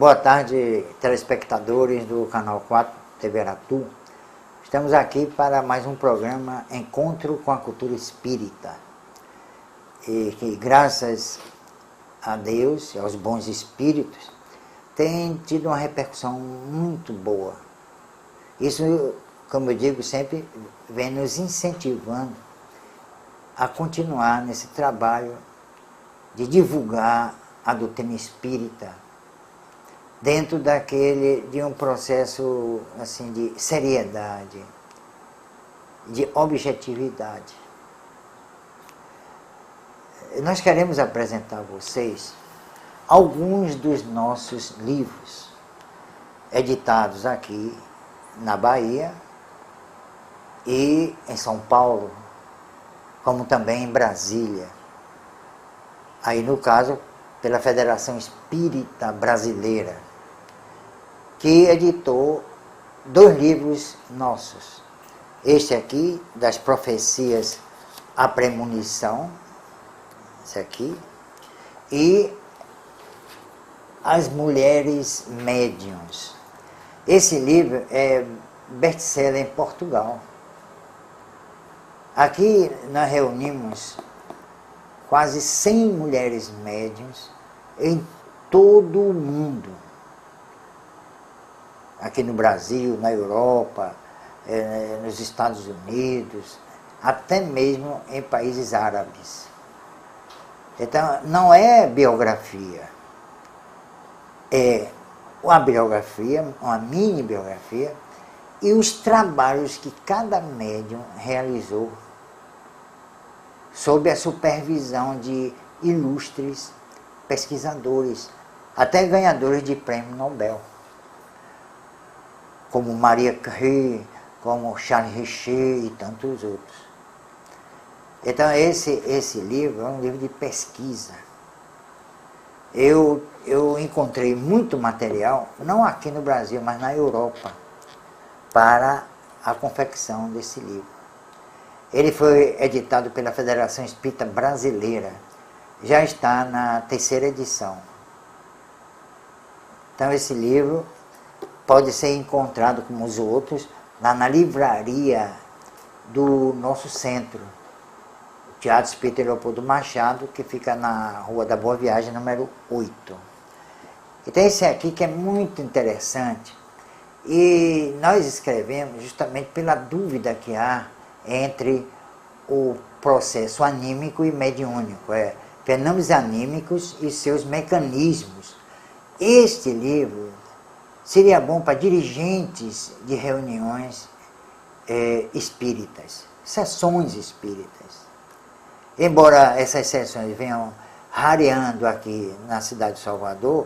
Boa tarde, telespectadores do Canal 4 TV Aratu. Estamos aqui para mais um programa Encontro com a Cultura Espírita. E que, graças a Deus e aos bons espíritos, tem tido uma repercussão muito boa. Isso, como eu digo sempre, vem nos incentivando a continuar nesse trabalho de divulgar a doutrina espírita dentro de um processo assim, de seriedade, de objetividade. Nós queremos apresentar a vocês alguns dos nossos livros, editados aqui na Bahia e em São Paulo, como também em Brasília. Aí, no caso, pela Federação Espírita Brasileira, que editou 2 livros nossos. Este aqui, das profecias à premonição, esse aqui, e as mulheres médiuns. Esse livro é best-seller em Portugal. Aqui nós reunimos quase 100 mulheres médiuns em todo o mundo. Aqui no Brasil, na Europa, nos Estados Unidos, até mesmo em países árabes. Então, não é biografia, é uma biografia, uma mini biografia, e os trabalhos que cada médium realizou sob a supervisão de ilustres pesquisadores, até ganhadores de prêmio Nobel, como Maria Curie, como Charles Richer e tantos outros. Então esse livro é um livro de pesquisa. Eu encontrei muito material, não aqui no Brasil, mas na Europa, para a confecção desse livro. Ele foi editado pela Federação Espírita Brasileira, já está na 3ª edição. Então esse livro pode ser encontrado, como os outros, lá na livraria do nosso centro, o Teatro Espírita Leopoldo Machado, que fica na Rua da Boa Viagem, número 8. Então esse aqui que é muito interessante, e nós escrevemos justamente pela dúvida que há entre o processo anímico e mediúnico, fenômenos anímicos e seus mecanismos. Este livro seria bom para dirigentes de reuniões espíritas, sessões espíritas. Embora essas sessões venham rareando aqui na cidade de Salvador,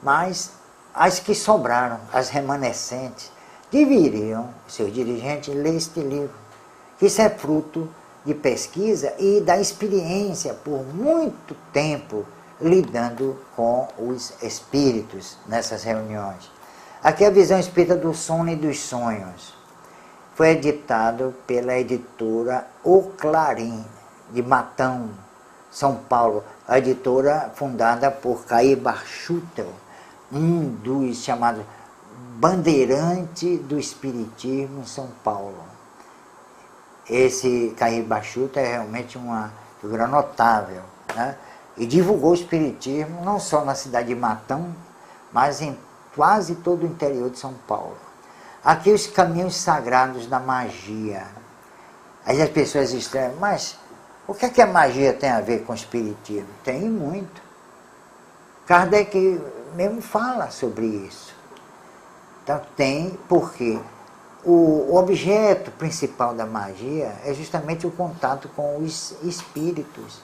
mas as que sobraram, as remanescentes, deveriam, seus dirigentes, ler este livro. Isso é fruto de pesquisa e da experiência por muito tempo lidando com os espíritos nessas reuniões. Aqui a visão espírita do sono e dos sonhos. Foi editado pela editora O Clarim, de Matão, São Paulo. A editora fundada por Caíba Schutel, um dos chamados bandeirante do espiritismo em São Paulo. Esse Caíba Schutel é realmente uma figura notável, né? E divulgou o espiritismo não só na cidade de Matão, mas em quase todo o interior de São Paulo. Aqui os caminhos sagrados da magia. Aí as pessoas estranham, mas o que é que a magia tem a ver com o espiritismo? Tem muito. Kardec mesmo fala sobre isso. Então tem, porque o objeto principal da magia é justamente o contato com os espíritos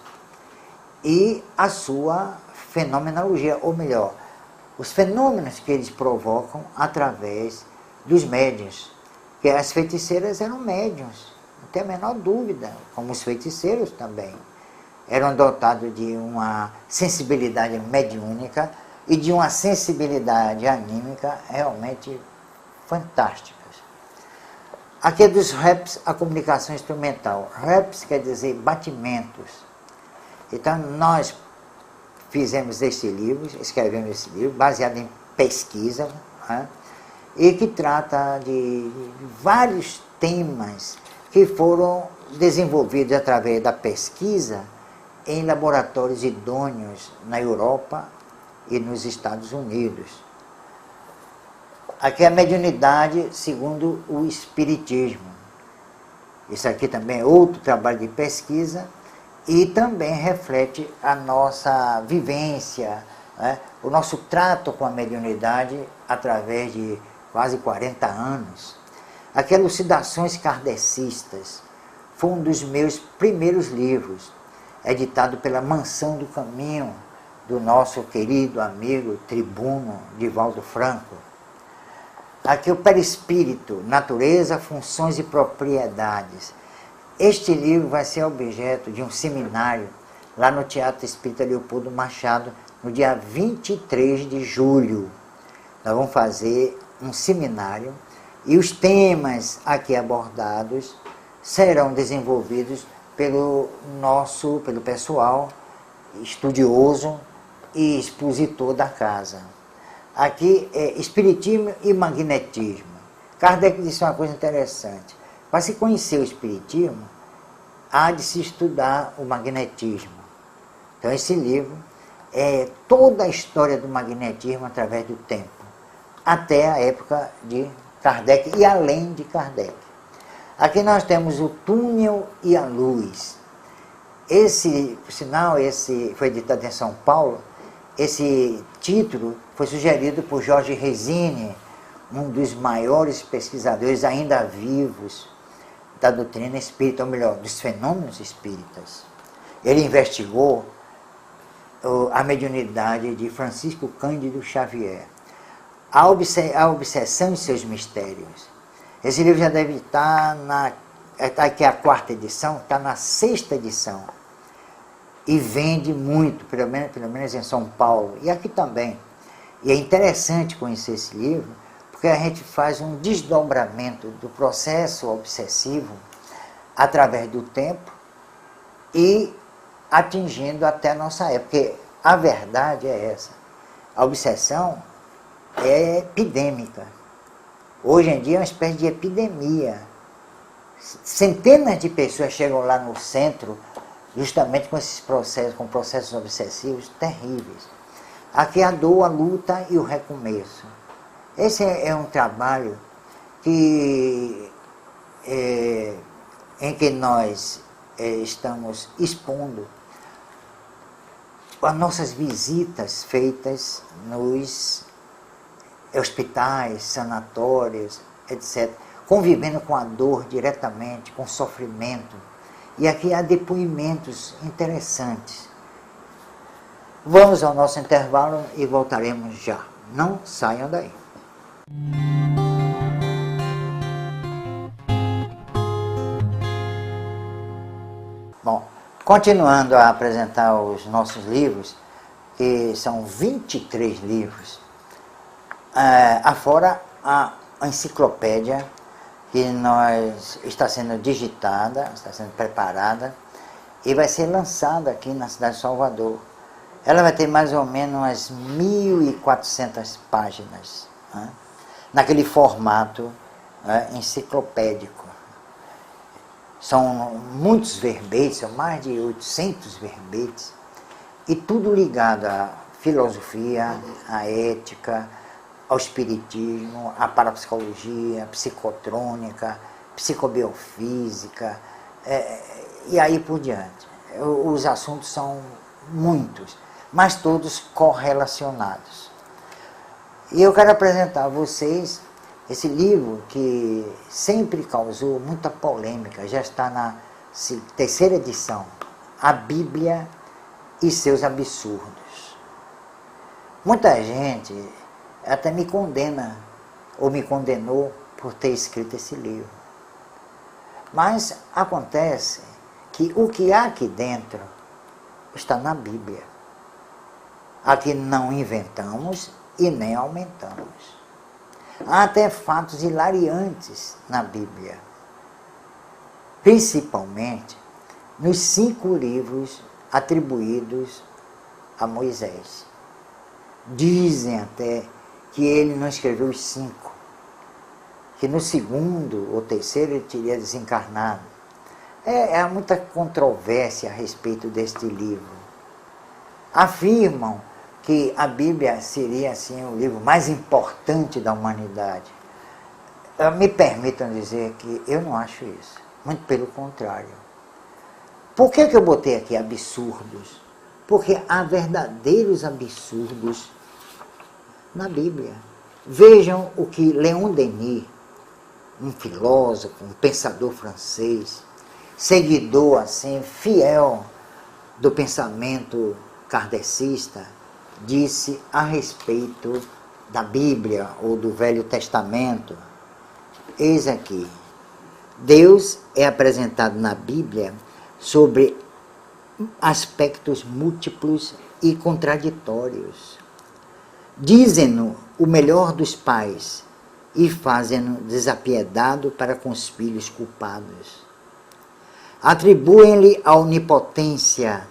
e a sua fenomenologia, ou melhor, os fenômenos que eles provocam através dos médiuns. Porque as feiticeiras eram médiuns, não tem a menor dúvida, como os feiticeiros também. Eram dotados de uma sensibilidade mediúnica e de uma sensibilidade anímica realmente fantásticas. Aqui é dos REPs, a comunicação instrumental. REPs quer dizer batimentos. Então nós fizemos este livro, escrevemos esse livro, baseado em pesquisa, né? E que trata de vários temas que foram desenvolvidos através da pesquisa em laboratórios idôneos na Europa e nos Estados Unidos. Aqui é a mediunidade segundo o Espiritismo. Isso aqui também é outro trabalho de pesquisa e também reflete a nossa vivência, né? O nosso trato com a mediunidade através de quase 40 anos. Aqui, Elucidações Kardecistas, foi um dos meus primeiros livros, editado pela Mansão do Caminho, do nosso querido amigo tribuno Divaldo Franco. Aqui o Perispírito, Natureza, Funções e Propriedades. Este livro vai ser objeto de um seminário lá no Teatro Espírita Leopoldo Machado, no dia 23 de julho. Nós vamos fazer um seminário e os temas aqui abordados serão desenvolvidos pelo pessoal estudioso e expositor da casa. Aqui é Espiritismo e Magnetismo. Kardec disse uma coisa interessante. Para se conhecer o Espiritismo, há de se estudar o magnetismo. Então esse livro é toda a história do magnetismo através do tempo, até a época de Kardec e além de Kardec. Aqui nós temos o Túnel e a Luz. Esse, por sinal, esse foi editado em São Paulo. Esse título foi sugerido por Jorge Resine, um dos maiores pesquisadores ainda vivos da doutrina espírita, ou melhor, dos fenômenos espíritas. Ele investigou a mediunidade de Francisco Cândido Xavier, a obsessão e seus mistérios. Esse livro já deve estar aqui é a 4ª edição, está na 6ª edição. E vende muito, pelo menos em São Paulo, e aqui também. E é interessante conhecer esse livro, porque a gente faz um desdobramento do processo obsessivo através do tempo e atingindo até a nossa época. Porque a verdade é essa. A obsessão é epidêmica. Hoje em dia é uma espécie de epidemia. Centenas de pessoas chegam lá no centro justamente com esses processos, com processos obsessivos terríveis. Aqui a dor, a luta e o recomeço. Esse é um trabalho em que nós estamos expondo as nossas visitas feitas nos hospitais, sanatórios, etc., convivendo com a dor diretamente, com o sofrimento. E aqui há depoimentos interessantes. Vamos ao nosso intervalo e voltaremos já. Não saiam daí. Bom, continuando a apresentar os nossos livros, que são 23 livros, afora a enciclopédia que está sendo digitada, está sendo preparada e vai ser lançada aqui na cidade de Salvador. Ela vai ter mais ou menos umas 1.400 páginas, né? Naquele formato, né, enciclopédico. São muitos verbetes, são mais de 800 verbetes, e tudo ligado à filosofia, à ética, ao espiritismo, à parapsicologia, psicotrônica, psicobiofísica, e aí por diante. Os assuntos são muitos, mas todos correlacionados. E eu quero apresentar a vocês esse livro que sempre causou muita polêmica, já está na 3ª edição, A Bíblia e seus Absurdos. Muita gente até me condena, ou me condenou por ter escrito esse livro. Mas acontece que o que há aqui dentro está na Bíblia. Aqui não inventamos e nem aumentamos. Há até fatos hilariantes na Bíblia, principalmente nos 5 livros atribuídos a Moisés. Dizem até que ele não escreveu os 5, que no segundo ou terceiro ele teria desencarnado. Há muita controvérsia a respeito deste livro. Afirmam que a Bíblia seria assim o livro mais importante da humanidade. Me permitam dizer que eu não acho isso, muito pelo contrário. Por que eu botei aqui absurdos? Porque há verdadeiros absurdos na Bíblia. Vejam o que Leon Denis, um filósofo, um pensador francês, seguidor assim, fiel do pensamento kardecista, disse a respeito da Bíblia ou do Velho Testamento. Eis aqui, Deus é apresentado na Bíblia sobre aspectos múltiplos e contraditórios. Dizem-no o melhor dos pais e fazem-no desapiedado para com os filhos culpados. Atribuem-lhe a onipotência,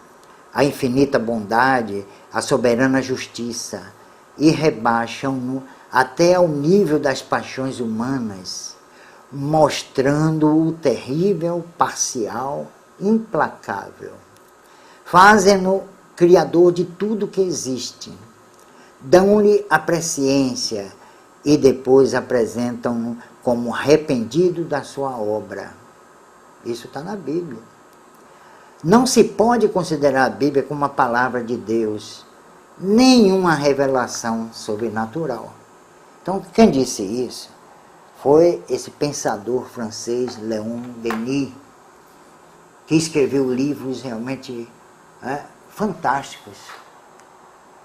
a infinita bondade, a soberana justiça e rebaixam-no até ao nível das paixões humanas, mostrando-o terrível, parcial, implacável. Fazem-no criador de tudo que existe, dão-lhe a presciência e depois apresentam-no como arrependido da sua obra. Isso está na Bíblia. Não se pode considerar a Bíblia como uma palavra de Deus, nenhuma revelação sobrenatural. Então, quem disse isso foi esse pensador francês, Leon Denis, que escreveu livros realmente fantásticos.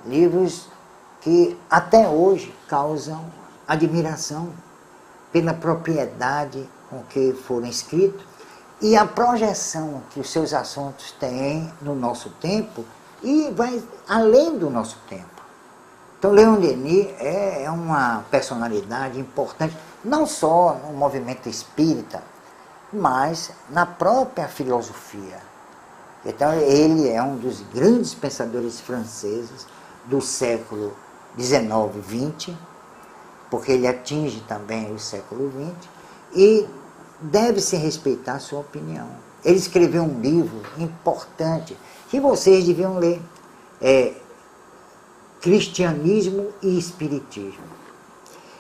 Livros que até hoje causam admiração pela propriedade com que foram escritos e a projeção que os seus assuntos têm no nosso tempo e vai além do nosso tempo. Então, Leon Denis é uma personalidade importante, não só no movimento espírita, mas na própria filosofia. Então, ele é um dos grandes pensadores franceses do século XIX e XX, porque ele atinge também o século XX, e deve-se respeitar a sua opinião. Ele escreveu um livro importante, que vocês deviam ler, Cristianismo e Espiritismo.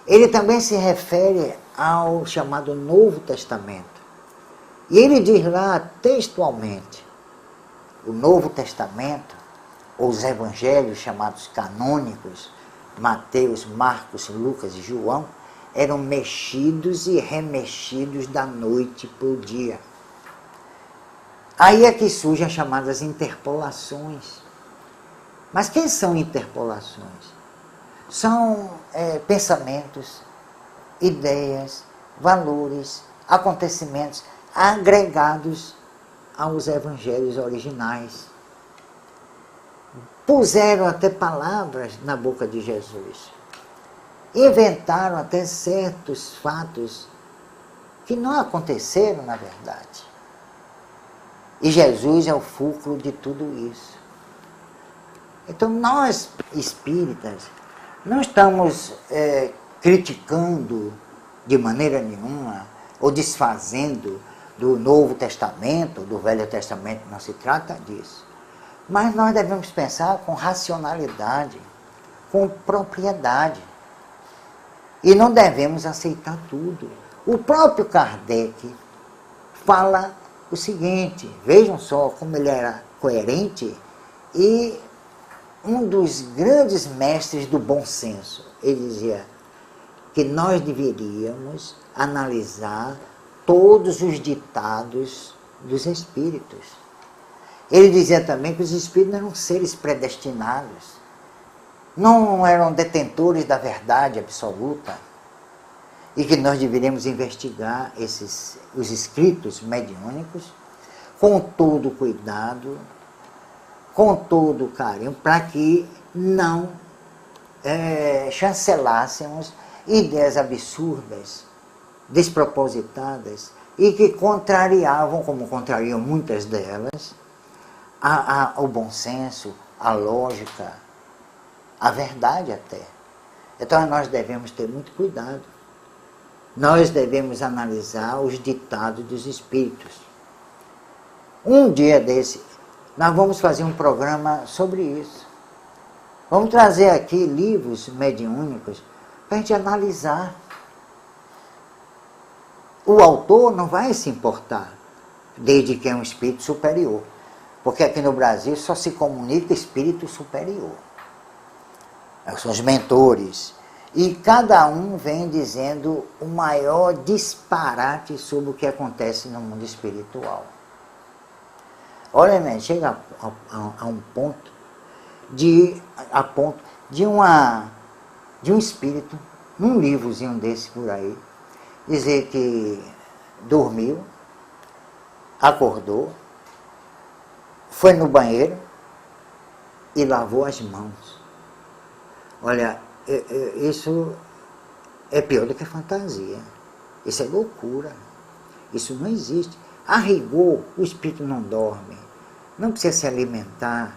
Ele também se refere ao chamado Novo Testamento. E ele diz lá textualmente, o Novo Testamento, ou os evangelhos chamados canônicos, Mateus, Marcos, Lucas e João, eram mexidos e remexidos da noite para o dia. Aí é que surgem as chamadas interpolações. Mas quem são interpolações? São pensamentos, ideias, valores, acontecimentos agregados aos evangelhos originais. Puseram até palavras na boca de Jesus. Inventaram até certos fatos que não aconteceram na verdade. E Jesus é o fulcro de tudo isso. Então nós, espíritas, não estamos criticando de maneira nenhuma ou desfazendo do Novo Testamento, do Velho Testamento, não se trata disso. Mas nós devemos pensar com racionalidade, com propriedade. E não devemos aceitar tudo. O próprio Kardec fala o seguinte, vejam só como ele era coerente e um dos grandes mestres do bom senso. Ele dizia que nós deveríamos analisar todos os ditados dos espíritos. Ele dizia também que os espíritos eram seres predestinados, não eram detentores da verdade absoluta, e que nós deveríamos investigar os escritos mediúnicos com todo cuidado, com todo carinho, para que não chancelássemos ideias absurdas, despropositadas, e que contrariavam, como contrariam muitas delas, o bom senso, a lógica, a verdade até. Então nós devemos ter muito cuidado. Nós devemos analisar os ditados dos espíritos. Um dia desse, nós vamos fazer um programa sobre isso. Vamos trazer aqui livros mediúnicos para a gente analisar. O autor não vai se importar, desde que é um espírito superior. Porque aqui no Brasil só se comunica espírito superior. São os mentores. E cada um vem dizendo o maior disparate sobre o que acontece no mundo espiritual. Olha, né, chega a um ponto de um espírito, num livrozinho desse por aí, dizer que dormiu, acordou, foi no banheiro e lavou as mãos. Olha, isso é pior do que fantasia. Isso é loucura. Isso não existe. A rigor, o espírito não dorme, não precisa se alimentar,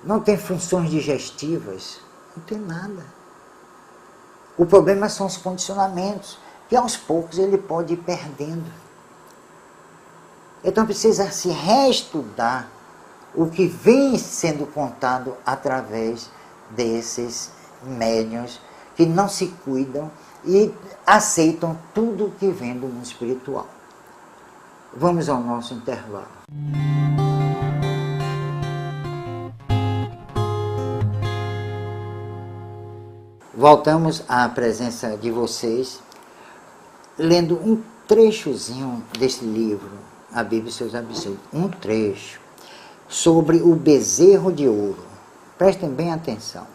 não tem funções digestivas, não tem nada. O problema são os condicionamentos, que aos poucos ele pode ir perdendo. Então precisa se reestudar o que vem sendo contado através desses médiuns que não se cuidam e aceitam tudo que vem do mundo espiritual. Vamos ao nosso intervalo. Voltamos à presença de vocês, lendo um trechozinho desse livro, A Bíblia e seus Absurdos. Um trecho sobre o bezerro de ouro. Prestem bem atenção.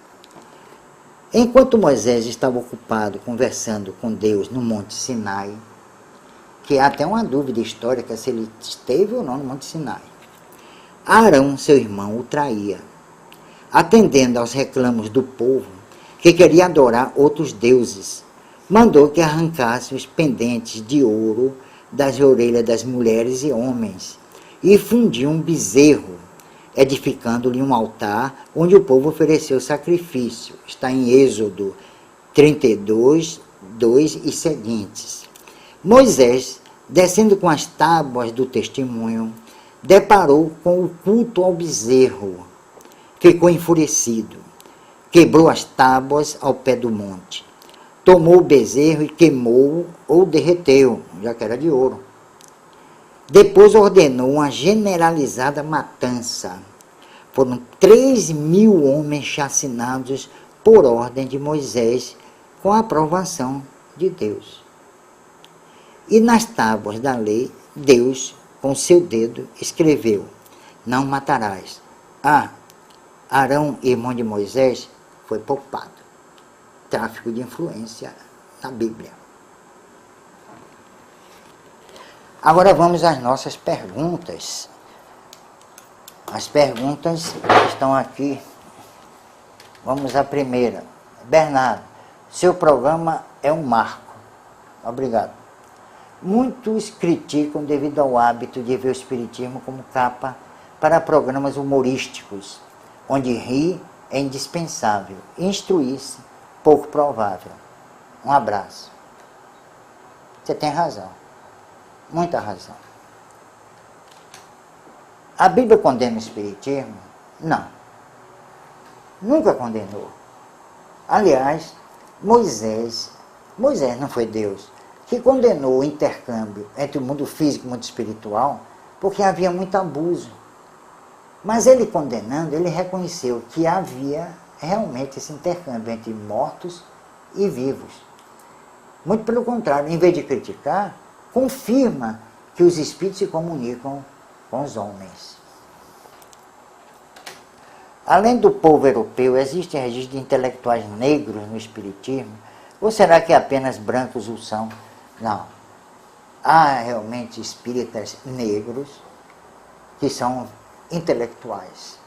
Enquanto Moisés estava ocupado conversando com Deus no Monte Sinai, que há até uma dúvida histórica se ele esteve ou não no Monte Sinai, Arão, seu irmão, o traía, atendendo aos reclamos do povo, que queria adorar outros deuses. Mandou que arrancasse os pendentes de ouro das orelhas das mulheres e homens e fundiu um bezerro, edificando-lhe um altar onde o povo ofereceu sacrifício. Está em Êxodo 32, 2 e seguintes. Moisés, descendo com as tábuas do testemunho, deparou com o culto ao bezerro. Ficou enfurecido, quebrou as tábuas ao pé do monte, tomou o bezerro e queimou-o ou derreteu, já que era de ouro. Depois ordenou uma generalizada matança. Foram 3.000 homens chacinados por ordem de Moisés, com a aprovação de Deus. E nas tábuas da lei, Deus, com seu dedo, escreveu: não matarás. Arão, irmão de Moisés, foi poupado. Tráfico de influência na Bíblia. Agora vamos às nossas perguntas. As perguntas estão aqui. Vamos à primeira. Bernardo, seu programa é um marco. Obrigado. Muitos criticam devido ao hábito de ver o espiritismo como capa para programas humorísticos, onde rir é indispensável, instruir-se pouco provável. Um abraço. Você tem razão. Muita razão. A Bíblia condena o espiritismo? Não. Nunca condenou. Aliás, Moisés não foi Deus, que condenou o intercâmbio entre o mundo físico e o mundo espiritual, porque havia muito abuso. Mas ele condenando, ele reconheceu que havia realmente esse intercâmbio entre mortos e vivos. Muito pelo contrário, em vez de criticar, confirma que os espíritos se comunicam com os homens. Além do povo europeu, existem registros de intelectuais negros no espiritismo? Ou será que apenas brancos o são? Não. Há realmente espíritas negros que são intelectuais.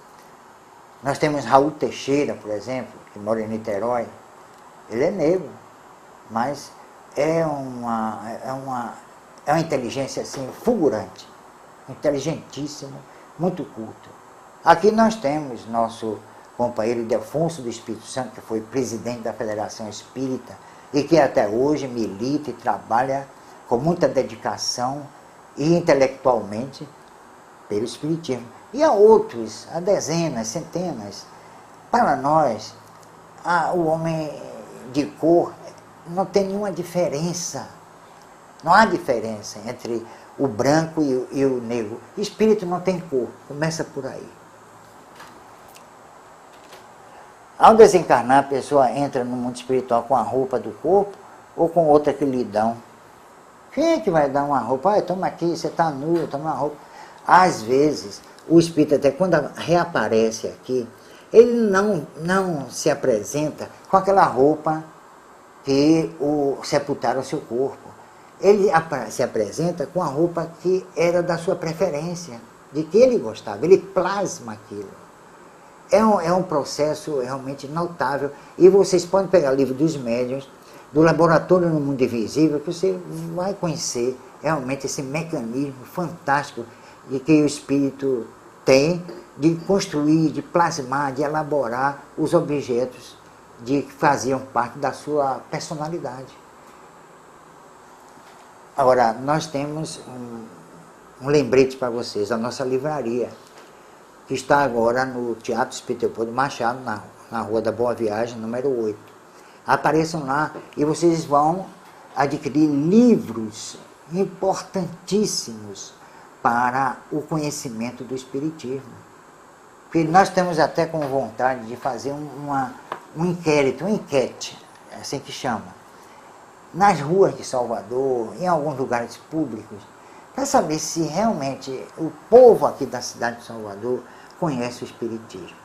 Nós temos Raul Teixeira, por exemplo, que mora em Niterói. Ele é negro, mas é uma inteligência assim, fulgurante, inteligentíssimo, muito culto. Aqui nós temos nosso companheiro Ildefonso do Espírito Santo, que foi presidente da Federação Espírita, e que até hoje milita e trabalha com muita dedicação e intelectualmente pelo Espiritismo. E há outros, há dezenas, centenas. Para nós, o homem de cor não tem nenhuma diferença. Não há diferença entre o branco e o negro. Espírito não tem cor, começa por aí. Ao desencarnar, a pessoa entra no mundo espiritual com a roupa do corpo ou com outra que lhe dão. Quem é que vai dar uma roupa? Toma aqui, você está nu, toma uma roupa. Às vezes, o espírito, até quando reaparece aqui, ele não se apresenta com aquela roupa que sepultaram o seu corpo. Ele se apresenta com a roupa que era da sua preferência, de que ele gostava, ele plasma aquilo. É um processo realmente notável, e vocês podem pegar o livro dos médiuns, do Laboratório no Mundo Invisível, que você vai conhecer realmente esse mecanismo fantástico de que o espírito tem de construir, de plasmar, de elaborar os objetos que faziam parte da sua personalidade. Agora, nós temos um lembrete para vocês, a nossa livraria, que está agora no Teatro Espírita Leopoldo Machado, na Rua da Boa Viagem, número 8. Apareçam lá e vocês vão adquirir livros importantíssimos para o conhecimento do Espiritismo. Porque nós temos até com vontade de fazer um inquérito, uma enquete, é assim que chama, nas ruas de Salvador, em alguns lugares públicos, para saber se realmente o povo aqui da cidade de Salvador conhece o Espiritismo.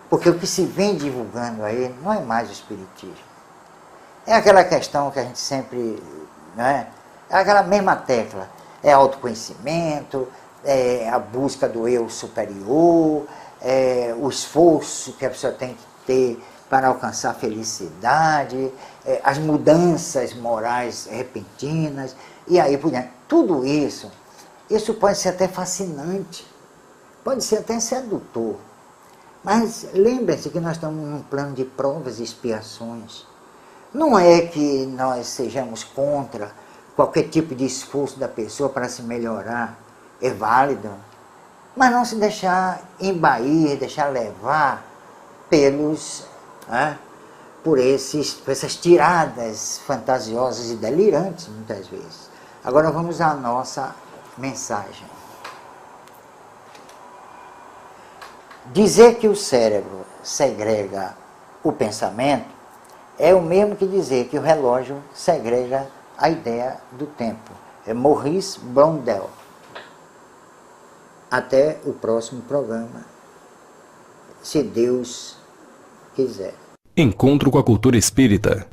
Porque o que se vem divulgando aí não é mais o Espiritismo. É aquela questão que a gente sempre, né, é aquela mesma tecla. É autoconhecimento, é a busca do eu superior, é o esforço que a pessoa tem que ter para alcançar a felicidade, as mudanças morais repentinas, e aí por diante. Tudo isso pode ser até fascinante, pode ser até sedutor. Mas lembrem-se que nós estamos num plano de provas e expiações. Não é que nós sejamos contra qualquer tipo de esforço da pessoa para se melhorar. É válido. Mas não se deixar embair, deixar levar por essas tiradas fantasiosas e delirantes, muitas vezes. Agora vamos à nossa mensagem. Dizer que o cérebro segrega o pensamento é o mesmo que dizer que o relógio segrega a ideia do tempo. É Maurice Blondel. Até o próximo programa, se Deus quiser. Encontro com a Cultura Espírita.